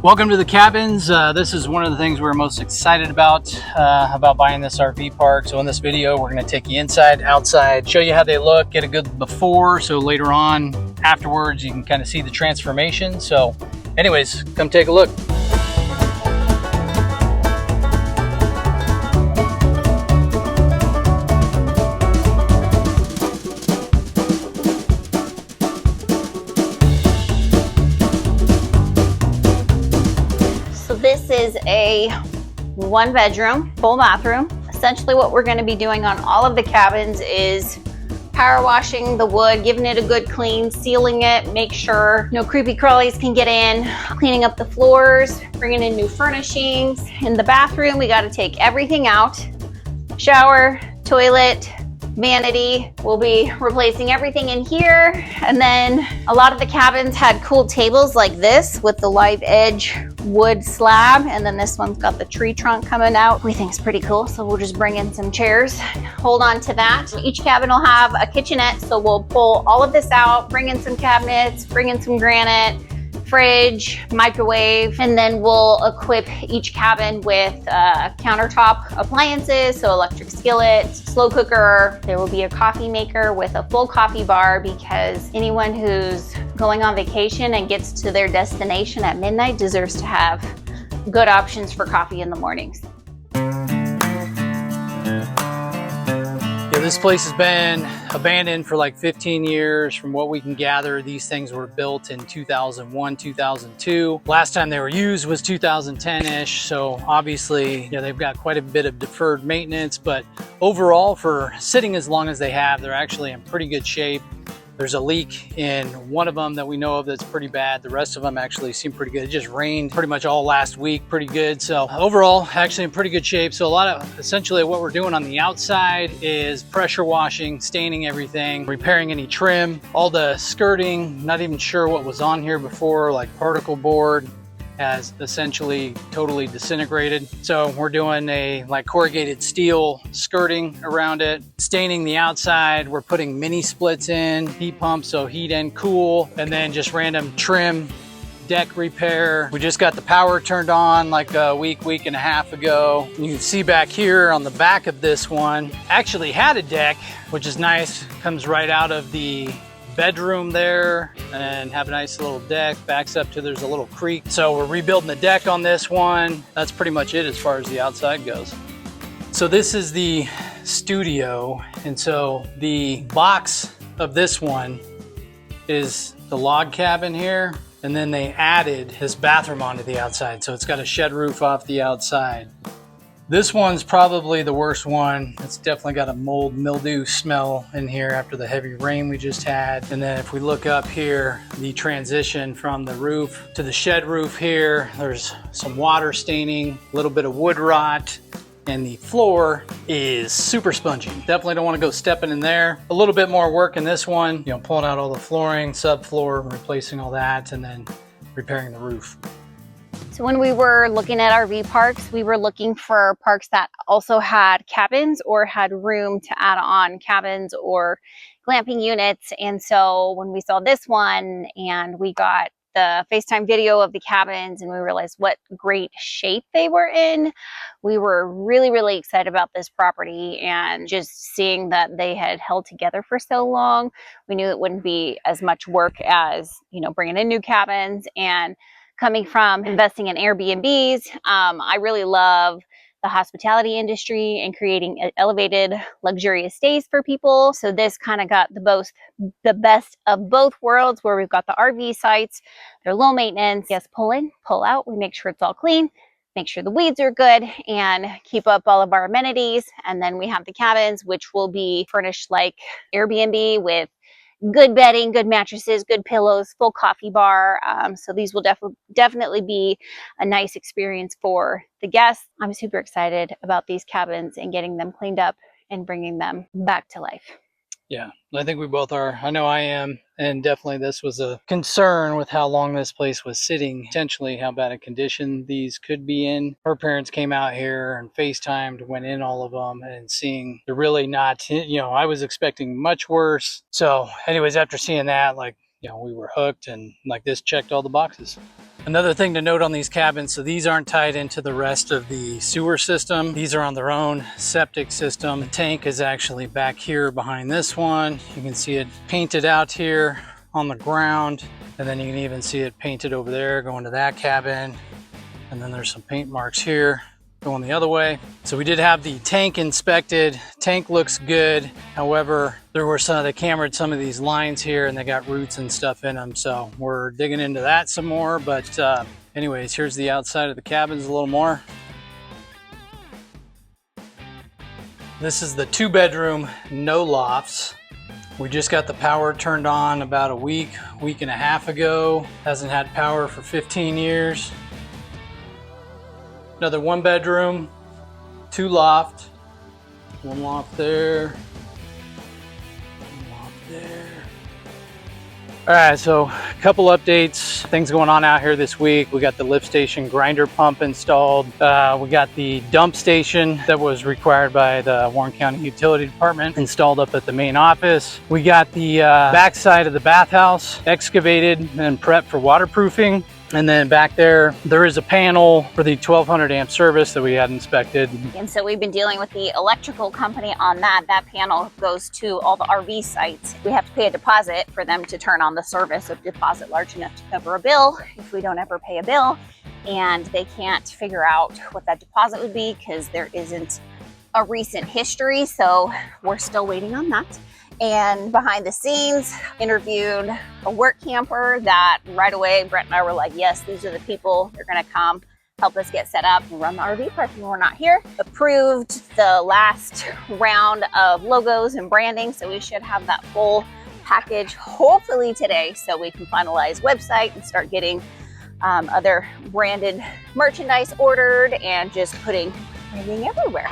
Welcome to the cabins. This is one of the things we're most excited about buying this RV park. So in this video, we're going to take you inside, outside, show you how they look, get a good before, so later on, afterwards, you can kind of see the transformation. So anyways, come take a look. This is a 1-bedroom, full bathroom. Essentially what we're going to be doing on all of the cabins is power washing the wood, giving it a good clean, sealing it, make sure no creepy crawlies can get in, cleaning up the floors, bringing in new furnishings. In the bathroom, we got to take everything out. Shower, toilet, vanity. We'll be replacing everything in here. And then a lot of the cabins had cool tables like this with the live edge wood slab, and then this one's got the tree trunk coming out. We think it's pretty cool, so we'll just bring in some chairs, hold on to that. Each cabin will have a kitchenette, so we'll pull all of this out, bring in some cabinets, bring in some granite, fridge, microwave, and then we'll equip each cabin with countertop appliances, so electric skillet, slow cooker. There will be a coffee maker with a full coffee bar, because anyone who's going on vacation and gets to their destination at midnight deserves to have good options for coffee in the mornings. Yeah, this place has been abandoned for like 15 years. From what we can gather, these things were built in 2001, 2002. Last time they were used was 2010-ish. So obviously, they've got quite a bit of deferred maintenance, but overall, for sitting as long as they have, they're actually in pretty good shape. There's a leak in one of them that we know of that's pretty bad. The rest of them actually seem pretty good. It just rained pretty much all last week, pretty good. So overall, actually in pretty good shape. So essentially what we're doing on the outside is pressure washing, staining everything, repairing any trim, all the skirting. Not even sure what was on here before, like particle board has essentially totally disintegrated. So we're doing a like corrugated steel skirting around it, staining the outside. We're putting mini splits in, heat pumps, so heat and cool, and then just random trim, deck repair. We just got the power turned on like a week and a half ago. You can see back here on the back of this one, actually had a deck, which is nice. Comes right out of the bedroom there and have a nice little deck, backs up to, there's a little creek. So we're rebuilding the deck on this one. That's pretty much it as far as the outside goes. So this is the studio, and so the box of this one is the log cabin here, and then they added this bathroom onto the outside, so it's got a shed roof off the outside. This one's probably the worst one. It's definitely got a mold mildew smell in here after the heavy rain we just had. And then if we look up here, the transition from the roof to the shed roof here, there's some water staining, a little bit of wood rot, and the floor is super spongy. Definitely don't want to go stepping in there. A little bit more work in this one, pulling out all the flooring, subfloor, replacing all that, and then repairing the roof. So when we were looking at RV parks, we were looking for parks that also had cabins or had room to add on cabins or glamping units. And so when we saw this one and we got the FaceTime video of the cabins and we realized what great shape they were in, we were really excited about this property. And just seeing that they had held together for so long, we knew it wouldn't be as much work as, bringing in new cabins. And coming from investing in Airbnbs, I really love the hospitality industry and creating elevated, luxurious stays for people. So this kind of got the best of both worlds, where we've got the RV sites, they're low maintenance. Yes, pull in, pull out. We make sure it's all clean, make sure the weeds are good, and keep up all of our amenities. And then we have the cabins, which will be furnished like Airbnb with good bedding, good mattresses, good pillows, full coffee bar. So these will definitely be a nice experience for the guests. I'm super excited about these cabins and getting them cleaned up and bringing them back to life. Yeah, I think we both are. I know I am. And definitely this was a concern with how long this place was sitting, potentially how bad a condition these could be in. Her parents came out here and FaceTimed, went in all of them, and seeing they're really not, I was expecting much worse. So anyways, after seeing that, we were hooked, and this checked all the boxes. Another thing to note on these cabins, so these aren't tied into the rest of the sewer system. These are on their own septic system. The tank is actually back here behind this one. You can see it painted out here on the ground, and then you can even see it painted over there going to that cabin. And then there's some paint marks here going the other way. So we did have the tank inspected. Tank looks good. However, there were they cambered some of these lines here and they got roots and stuff in them. So we're digging into that some more. But anyways, here's the outside of the cabins a little more. This is the 2-bedroom, no lofts. We just got the power turned on about a week and a half ago. Hasn't had power for 15 years. Another 1-bedroom, 2 loft, 1 loft there, 1 loft there. All right, so a couple updates, things going on out here this week. We got the lift station grinder pump installed. We got the dump station that was required by the Warren County Utility Department installed up at the main office. We got the backside of the bathhouse excavated and prepped for waterproofing. And then back there is a panel for the 1200 amp service that we had inspected. And so we've been dealing with the electrical company on that. That panel goes to all the RV sites. We have to pay a deposit for them to turn on the service, a deposit large enough to cover a bill if we don't ever pay a bill. And they can't figure out what that deposit would be because there isn't a recent history. So we're still waiting on that. And behind the scenes, interviewed a work camper that right away, Brett and I were like, yes, these are the people. They're gonna come help us get set up and run the RV park when we're not here. Approved the last round of logos and branding, so we should have that full package hopefully today so we can finalize website and start getting other branded merchandise ordered and just putting branding everywhere.